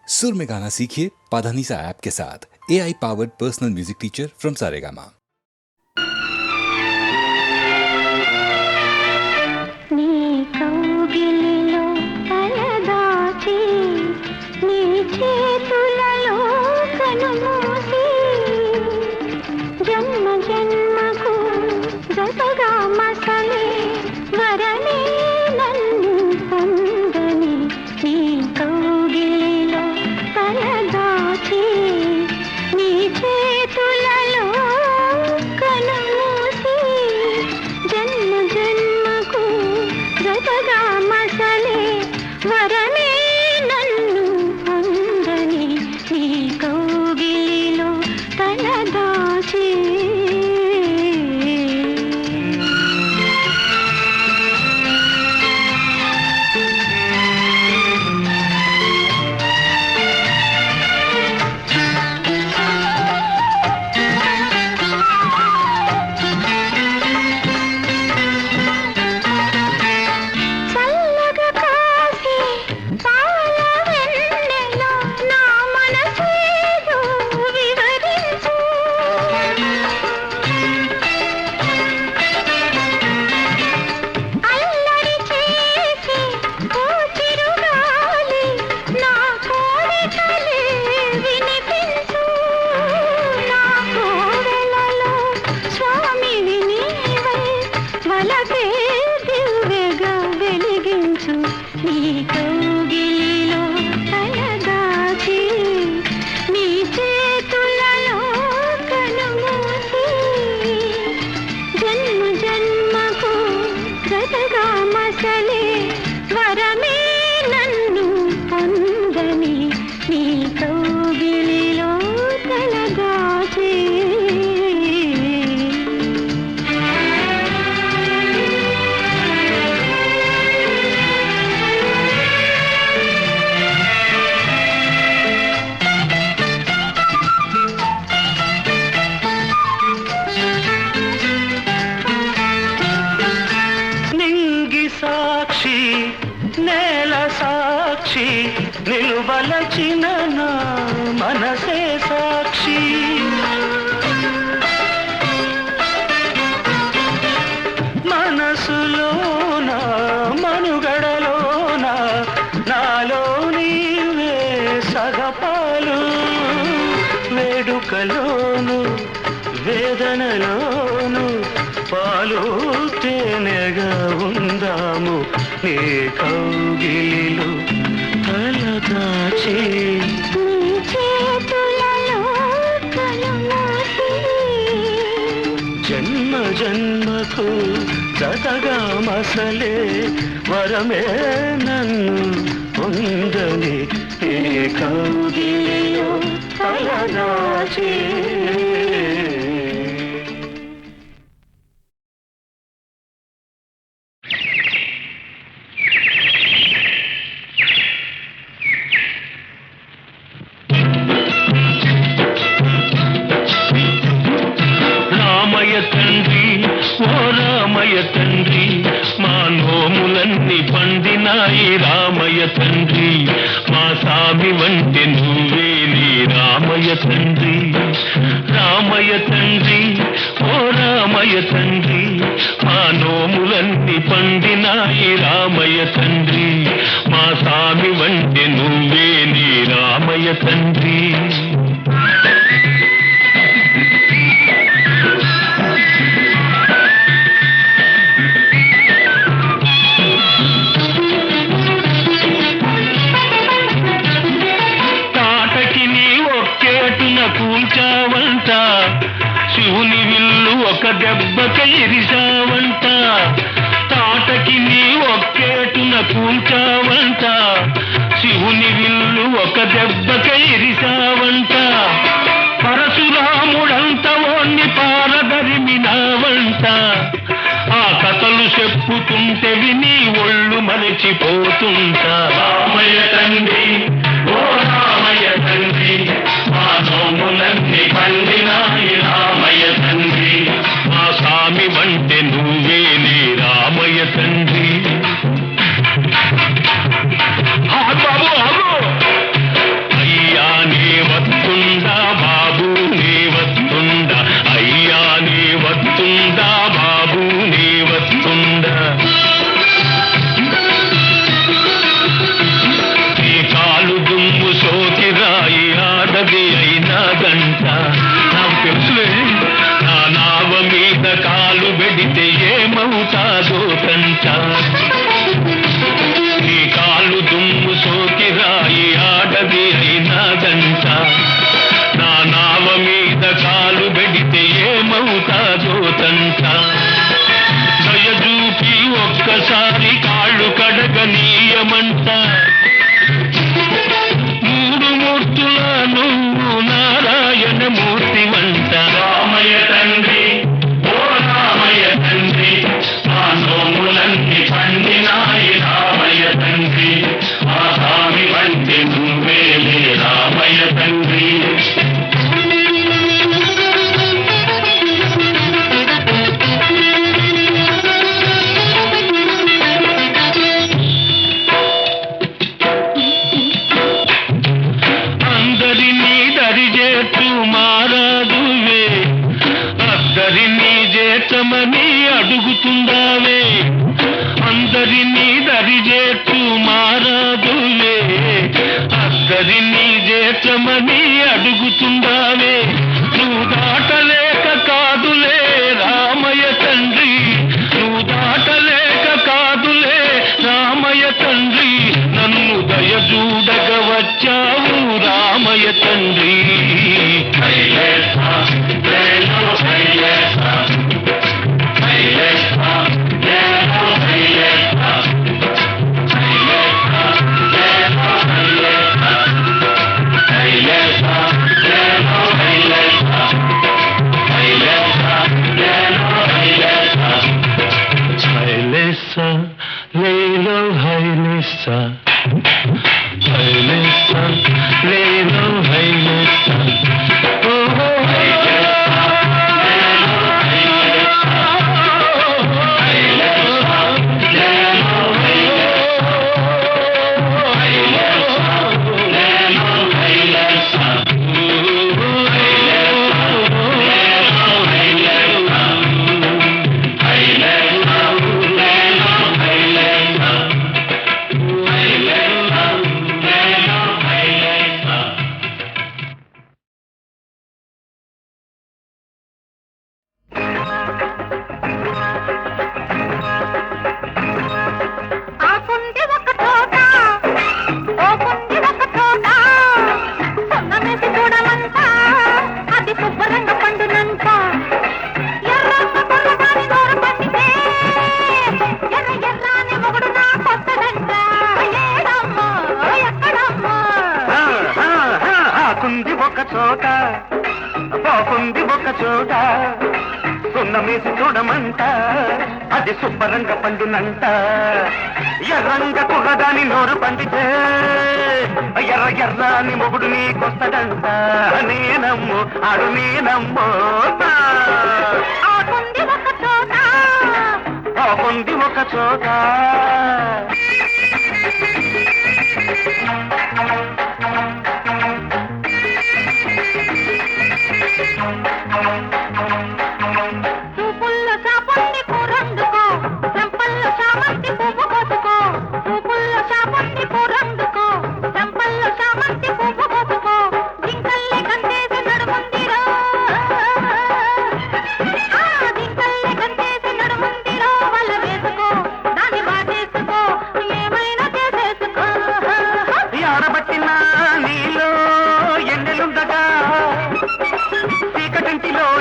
सुर में गाना सीखिए पाधानीसा ऐप के साथ। AI powered personal music teacher from Saregama. నిలువలచిన నా మనసే సాక్షి మనసులోన మనుగడలోన నాలో నీవే సగపాలు వేడుకలోను వేదనలోను పాలు తేనెగా ఉందాము నీ కౌగిలిలో తలదాచి జన్మ జన్మకు జతగా మసలే వరమే నన్ను పొందని ఏ కౌగిలిలో తలదాచి తండ్రి మా నోములన్నీ పండినాయి రామయ్య తండ్రి మా సామి వంటి నువ్వే నీ రామయ్య తండ్రి రామయ్య తండ్రి ఓ రామయ్య తండ్రి మా నోములన్నీ పండినాయి రామయ్య తండ్రి మా సామి వంటి నువ్వే నీ రామయ్య తండ్రి కూల్చావంట శివుని విల్లు ఒక దెబ్బక ఇరిసావంట తాటకి నీ ఒక్కేటున కూల్చావంట శివుని విల్లు ఒక దెబ్బక ఇరిసావంట పరశురాముడంత ఓన్ని పారదరిమినావంట ఆ కథలు చెప్పుతుంటే విని ఒళ్ళు మరచిపోతుంటా రామయ్య తండ్రి ఓ రామయ్య తండ్రి మా నోములన్నీ పండినాయి రామయ్య తండ్రి మా స్వామి వంటే నువ్వే నీ రామయ్య తండ్రి బాబు తెలుసులే. నా నావ మీద కాలు పెడితే ఏమవుతాదో కంట. నీ కాలు దుమ్ము సోకి రాయి ఆడది అయినాదంట. నా నావ మీద కాలు పెడితే ఏమవుతాదో తంట. దయచూపి ఒక్కసారి కాళ్ళు కడగనీయమంట. మూడు మూర్తుల నువ్వు నారాయణ మూర్తి వంట. రామయ్య తండ్రి, ఓ రామయ్య తండ్రి, ఆ నోములన్నీ పండినాయి రామయ్య తండ్రి. ఆ స్వామి వంటి నువ్వేలే రామయ్య తండ్రి. చేర్చమని అడుగుతుందావే, అందరినీ దరిచేర్చు మారాదులే. అందరినీ చేర్చమని అడుగుతుందావే, నువ్వు దాటలేక కాదులే రామయ్య తండ్రి. నువ్వు దాటలేక కాదులే రామయ్య తండ్రి. నన్ను దయచూడగ వచ్చావు రామయ్య తండ్రి. లేలో హైలేసా, హైలేసా, లేలో హైలేసా. ఓహో బాగుంది ఒక చోట, సున్నమేసి చూడమంట, అది శుభ్రంగా పండునంట. ఎర్రంగ కుర్రదాని నోరు పండితే ఎర్ర ఎర్రాని మొగుడు నీకొస్తడంట. నేనమ్ము ఆడు నేనమ్మో. బాగుంది ఒక చోట, బాగుంది ఒక చోట.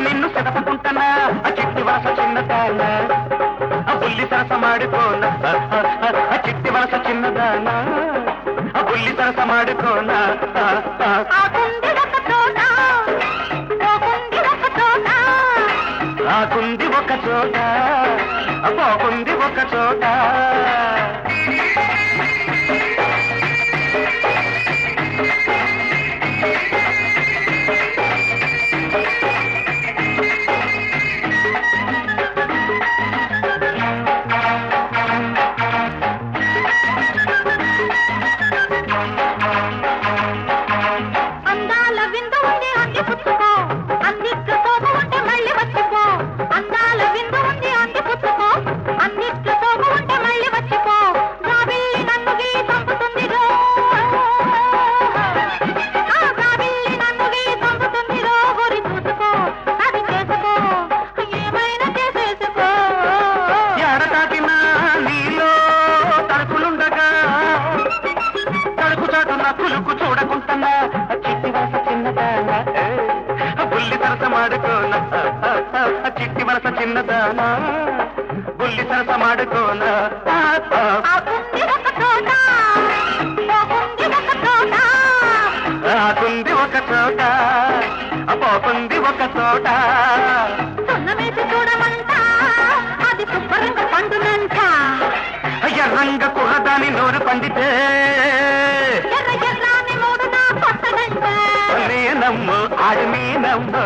నిన్ను సెదపుకుంటనా చిట్టి వరస చిన్నదాన, బుల్లి సరస మాడుకోనా చిట్టి వరస చిన్నదాన, బుల్లి సరస మాడుకోనా. ఆకుంది ఒక చోట, బాగుంది ఒక చోట. అన్నిట్లో తోపు ఉంటే మళ్ళీ చూడకుంటున్నా చిట్టి వలస చిన్నదానా బుల్లి సరస మాడుకోనా చిట్టి వలస చిన్నదానా బుల్లి సరస మాడుకోనా ఆకుంది ఒక చోట పోకుంది ఒక చోట అది శుభ్రంగా పండునంట ఎర్రంగ కుర్రదాని నోరు పండితే ఎర్ర ఎర్రాని మూడు నా కొట్టడంట నేనమ్ము ఆడి నేనమ్ము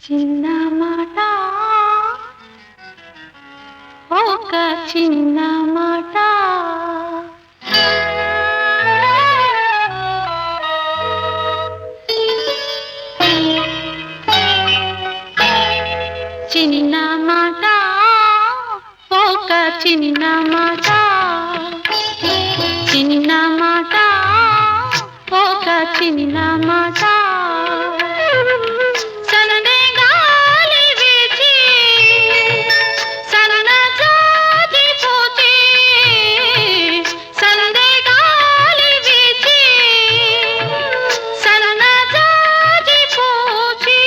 చిన్న మాట ఒక చిన్న మాట చిన్న మాట ఒక చిన్న మాట చిన్న మాట ఒక చిన్న మాట సననే గాలి వీచి సన్న జాతి పోచి సననే గాలి వీచి సన్న జాతి పోచి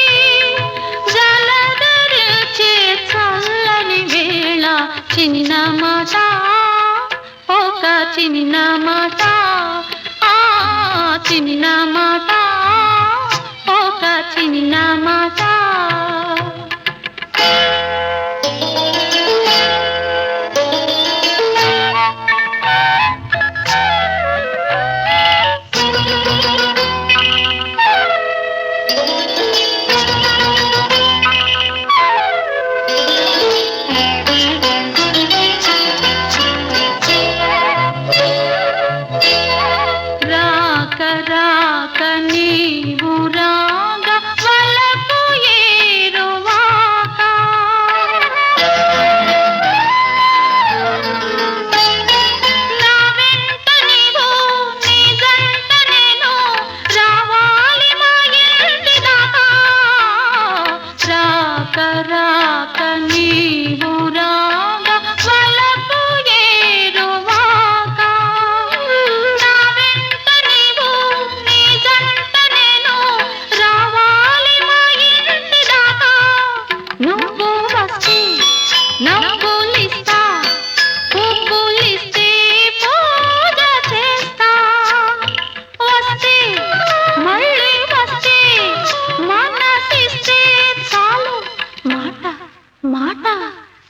జలదరిచే చల్లని వేళ చిన్న మాట ఒక చిన్న మాట ఆ చిన్న మాట ఒక చిన్న మాట రాక రాక నీవు రాగ వలపు ఏరువాక నా వెంట నీవు నీ జంట నేను రావాలి మా ఇంటి దాకా రాక రాక నీవు రాగ వలపు ఏరువాక నా వెంట నీవు నీ జంట నేను రావాలి మా ఇంటి దాకా నువ్వు వస్తే నవ్వులిస్తా పువ్వులిస్తే పూజ చేస్తా వస్తే మళ్ళీ వస్తే మనసిస్తే చాలు మాట మాట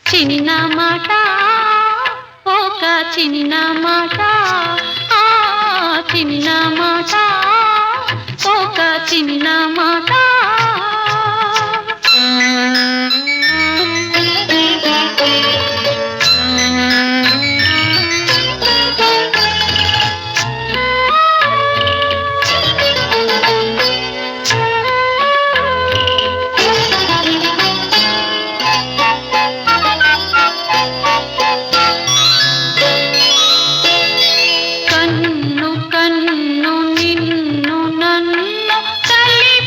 చిన్న మాట ఒక చిన్న మాట ఆ చిన్న మాట ఒక చిన్న మాట కన్ను కన్ను నిన్ను నన్ను కలిపి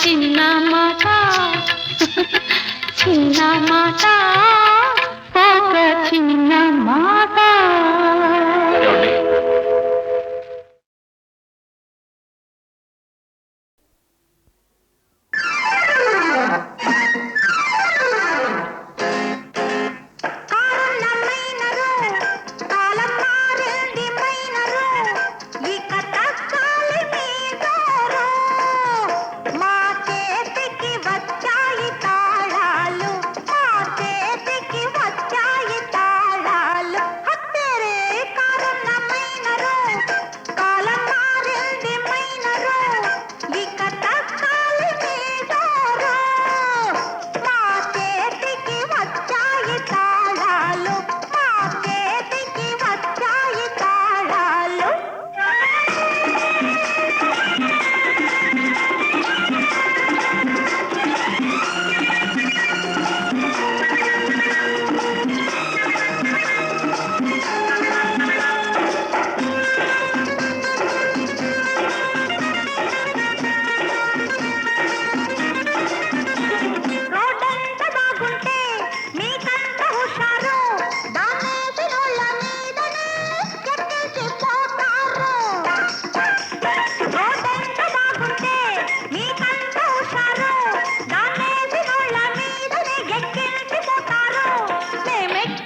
చిన్న మాట చిన్న మాట ఒక చిన్న మాట. ఏమండి?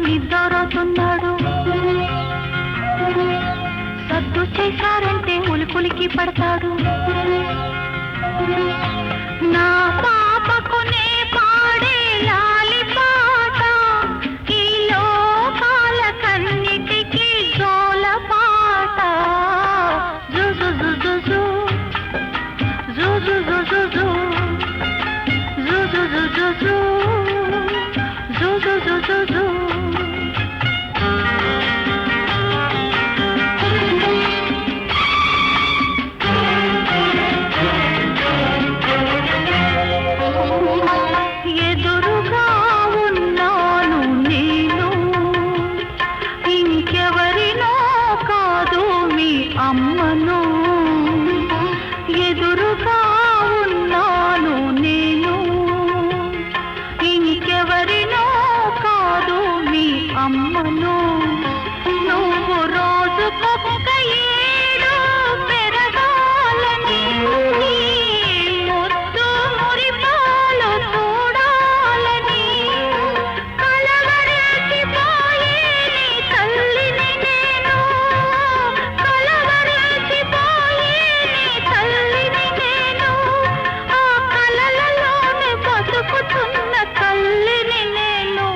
నిద్రపోతున్నాడు. సద్దు చేశారంటే ఉలికులికి పడతాడు. నా పాపకునే పాడే లాలి పాట ఈ లోకాల కన్నిటికి జోల పాట. జు జు జు జు జు జు జు జు జు జు జు జు జు జు జు జు జు జు జు. ఎదురుగా ఉన్నాను నేను, ఇంకెవరినో కాదు మీ అమ్మను. ఎదురుగా ఉన్నాను నేను, ఇంకెవరినో కాదు మీ అమ్మను. నువ్వు రోజుకొక్క ఏడు పెరగాలని, ముద్దు మురిపాలు చూడాలని, కలవరచిపోయే నీ తల్లిని నేను, కలవరచిపోయే నీ తల్లిని నేను, ఆ కలలలోనే బతుకుతున్న తల్లిని నేను,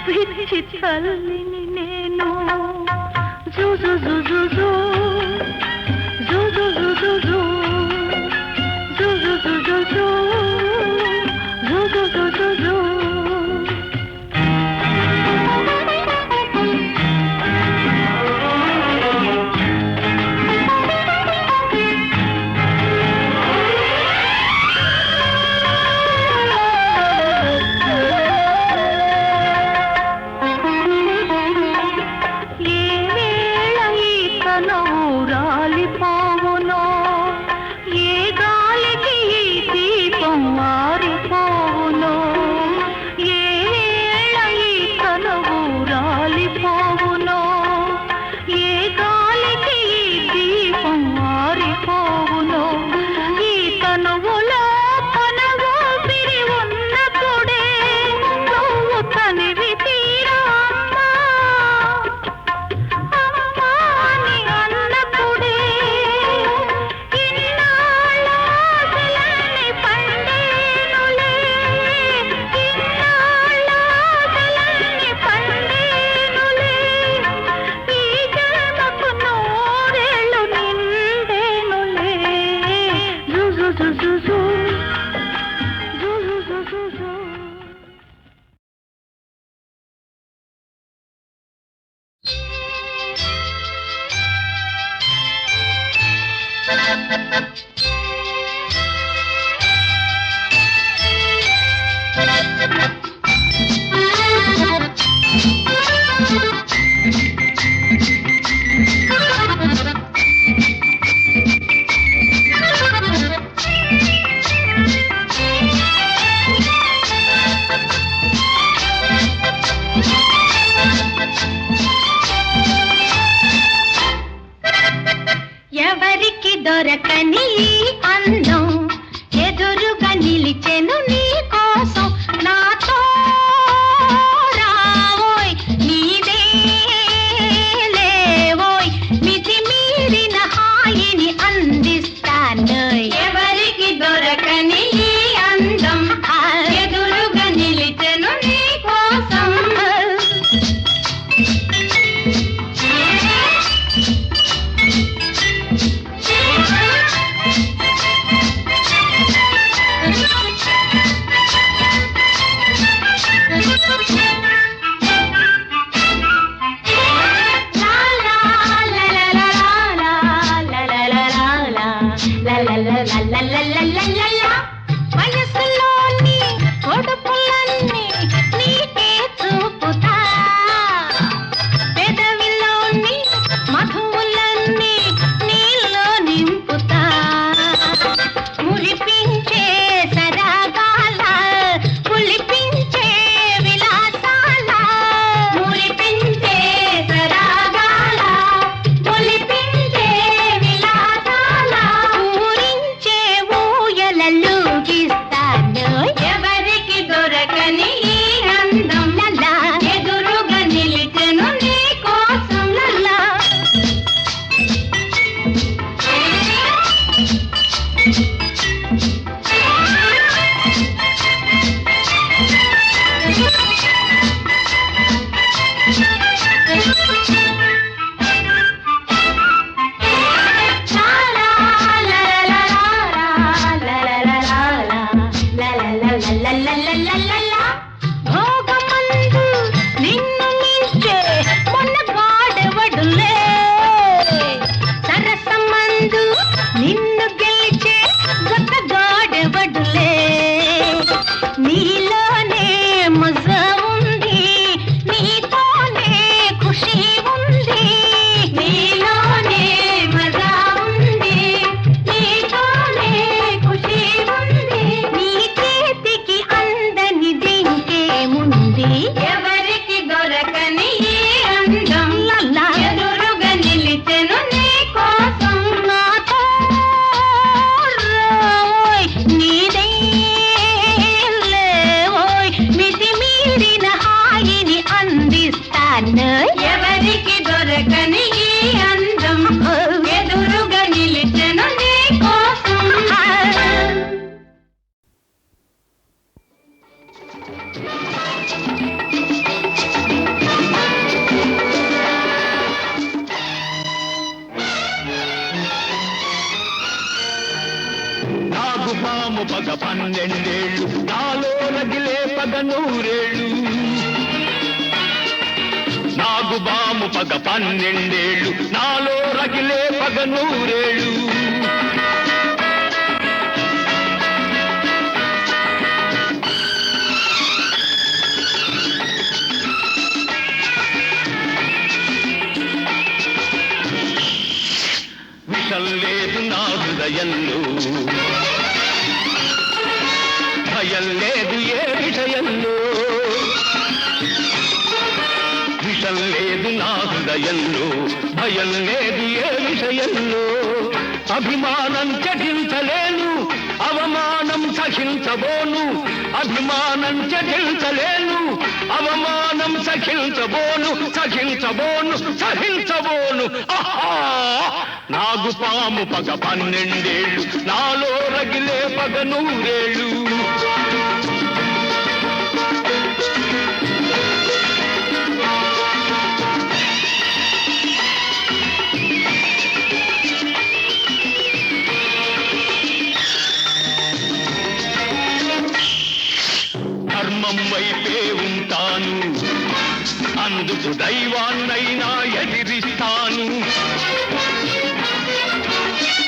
పిచ్చి తల్లిని నేను. జు జు జు జు జు జు జు జు జు జు జు జు జు జు జు జు జు జు జు. ఏ వేళ ఈ తను ఎవరికి దొరకని అందం ఎదురుగా నిలిచెను నీ కోసం నాతో రావోయ్ నీదే లేవోయ్ మితి మీరిన హాయిని అందిస్తాను ఎవరికి దొరకని అందం ఎదురుగా నిలిచెను నీ కోసం వయసులోని కొడుకులన్నీ నీకే చూపుతా పెదవిలోని మధువులన్నీ నీలో నింపుతా మురిపించే సరాగాల పులిపించే విలాసాల మురిపించే సరాగాల పులిపించే విలాసాల ఊరించే ఊయలలు గీస్తాను ఎవరికి దొరకని ఈ అందం లలా ఎదురుగా నిలిచెను నీ కోసం లలా భోగమందు నిన్ను మించే మొన్నగాడెవడులే సరసమందు నిన్ను గెలిచే గొప్పగాడెవడులే నీలోనే మజా ఉంది నీతోనే ఖుషి ఉంది నీలోనే మజా ఉంది నీతోనే ఖుషి ఉంది నీ చేతికి అందని దింకేముంది ఎవరికి దొరకని ఈ అందం లలా ఎదురుగా నిలిచెను నీ కోసం నాతో రావోయ్ నీదే లేవోయ్ మితి మీరిన హాయిని అందిస్తాను ఎవరికి దొరకని ఈ అందం ఎదురుగా నిలిచెను నీ కోసం నాగు పాము పగ 12 నాలో రగిలే పగ 100 నాగు బాము పగ 12 నాలో రగిలే పగ 100 విషం లేదు నా హృదయంలో భయం లేదు ఏ విషయంలో విషం లేదు నా హృదయంలో భయం లేదు ఏ విషయంలో అభిమానం చటించలేను అవమానం సహించబోను అభిమానం చటించలేను అవమానం సహించబోను సహించబోను ఆహా నాగు పాము పగ 12 నాలో రగిలే పగ 100 ధర్మం వైపే ఉంటాను అందుకు దైవాన్నైనా ఎదిరిస్తాను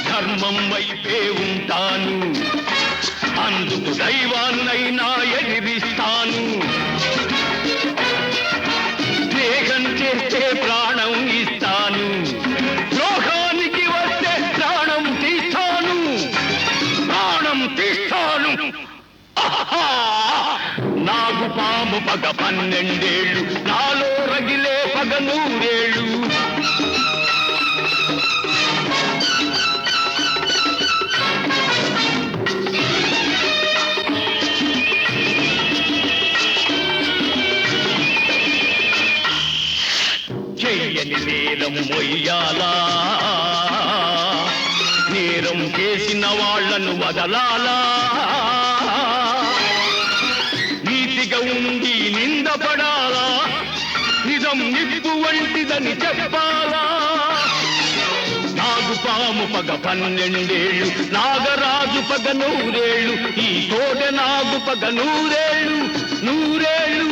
ధర్మం దైవం వైపే ఉంటాను, అందుకు దైవాన్నైనా ఎదిరిస్తాను. స్నేహం చేస్తే ప్రాణం ఇస్తాను, ద్రోహానికి వస్తే ప్రాణం తీస్తాను, ప్రాణం తీస్తాను. నాగు పాము పగ 12 ఏళ్ళు, నాలో రగిలే పగ 100 ఏళ్ళు. చెయ్యని నేరం మొయ్యాలా, నేరం చేసిన వాళ్లను వదలాలా, నీతిగా ఉండి నిందపడాలా, నిజం నిప్పు వంటిదని చెప్పాలా. నాగుపాము పగ 12 ఏళ్ళు, నాగరాజు పగ 100 ఏళ్ళు, ఈ తోట నాగు పగ 100 ఏళ్ళు, 100 ఏళ్ళు.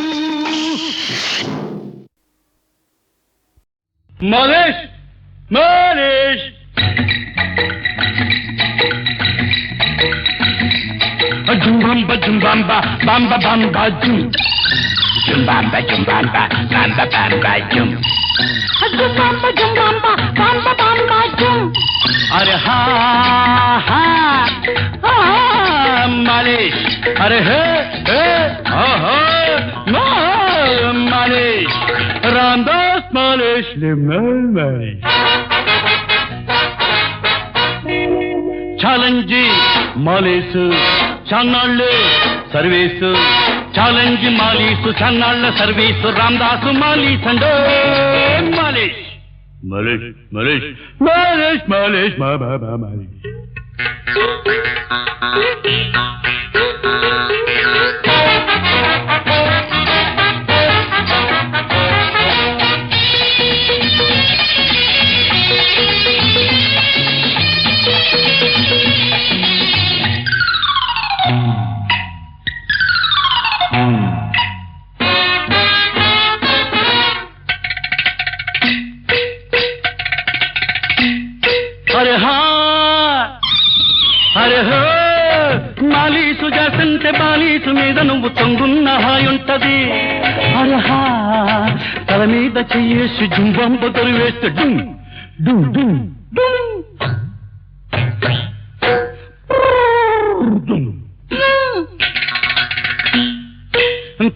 Malish! Malish! Jumbamba, jumbamba, bamba, bamba, jum. Jumbamba, jumbamba, bamba, bamba, jum. Jumbamba, jumbamba, bamba, bamba, jum. Are ha, ha, ha, Malish! Are he, ha, ha, no, Malish! Ramdas Malish, Limal Malish. Challenge Malish, Channal Service, Challenge Malish, Channal Service, Ramdas Malish and Malish. Malish, Malish, Malish, Malish, Malish, Malish. अरे हाँ अरे हो మాలీసు చేసంటే బాలీసు మీద నువ్వు తొంగున్న హాయుంటది. అరే హా తల మీద చెయ్యేసి జుంబంబ తొలివేస్తే డుమ్ డుమ్ డుమ్ డుమ్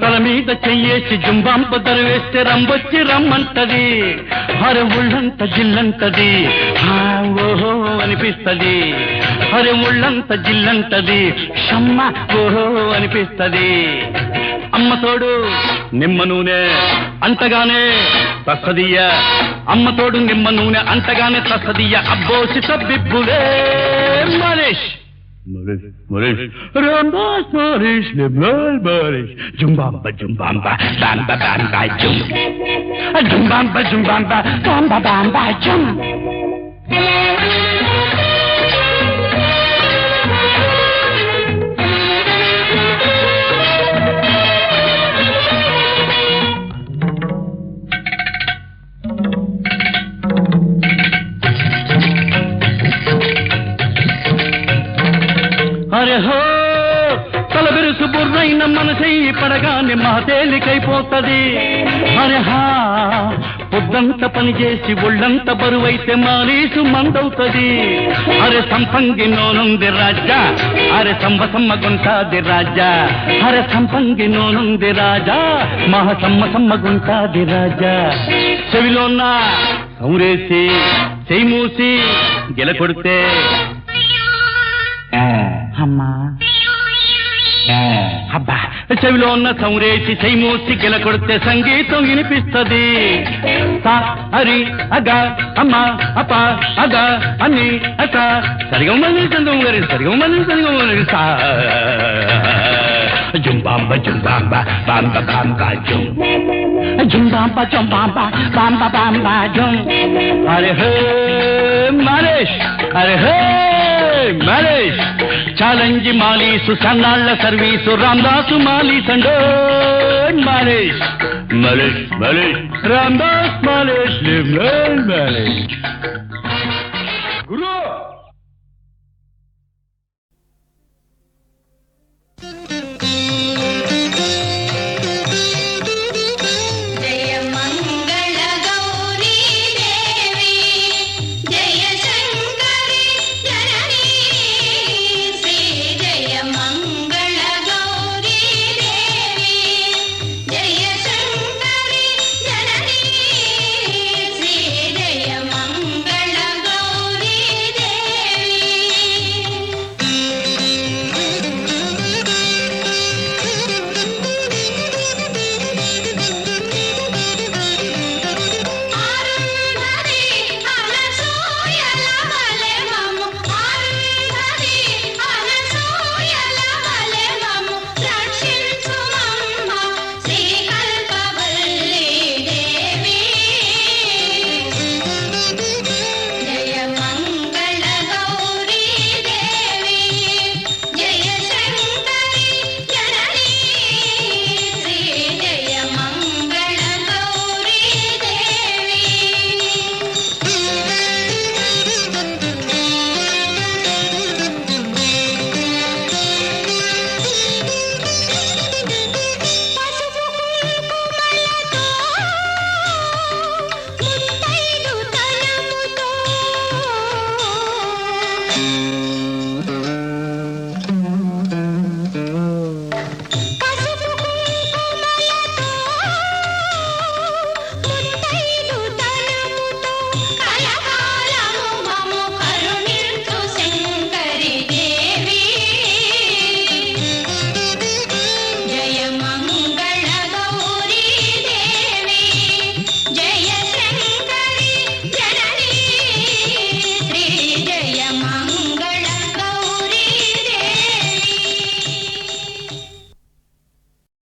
తల మీద చెయ్యేసి జుంబాంప దరివేస్తే రంబొచ్చి రమ్మంటది. అరే ఉళ్ళంత జిల్లంటది, ఓహో అనిపిస్తది. అరే ఉళ్ళంత జిల్లంటది, షమ్మ ఓహో అనిపిస్తది. అమ్మ తోడు నిమ్మ నూనె అంటగానే తస్సదియ్య, అమ్మ తోడు నిమ్మ నూనె అంటగానే తస్సదియ్య. అబ్బోసి సబ్బిబ్బులే Malesh Malish, Malish, Ramdas Malish, Limal Malish, Jumbamba, Jumbamba, Bamba, Bamba, Jum. Jumbamba, Jumbamba, Bamba, Bamba, Jum. అరే హో తల బిరుసు బుర్రైన మనసెయ్యి పడగానే మహతేలికైపోతది. అరే హా పొద్దంత పని చేసి ఒళ్ళంత బరువైతే మాలీసు మందవుతది. అరే సంపంగి నోనుంది రాజా, అరే సంబసమ్మ గుంటాది రాజా. అరే సంపంగి నోనుంది రాజా, మహ సమ్మ గుంటాది రాజా. చెవిలోన్న సౌరేసి చెయ్యి మూసి గెల కొడితే అమ్మా అబ్బా, చెవిలో ఉన్న సౌరేసి చెయ్యి మూసి గెల కొడితే సంగీతం వినిపిస్తది. సా అరి అగా అమ్మ అప అగా అని అస సరిగా చంద్రం గారి సరిగా సా జుంబాంబ జుంబాంబ బాంబ బాంబ జుం జుంబాంబ జుంబాంబ బాంబ బాంబ జుం. అరే హే మలేష్, అరే హే మలేష్, ఛాలెంజ్ మాలీసు సన్నాళ్ళ సర్వీసు రామదాసు మాలీస్ అండో మలేష్. మలేష్ మలేష్ రామదాస్ మలేష్ మలేష్.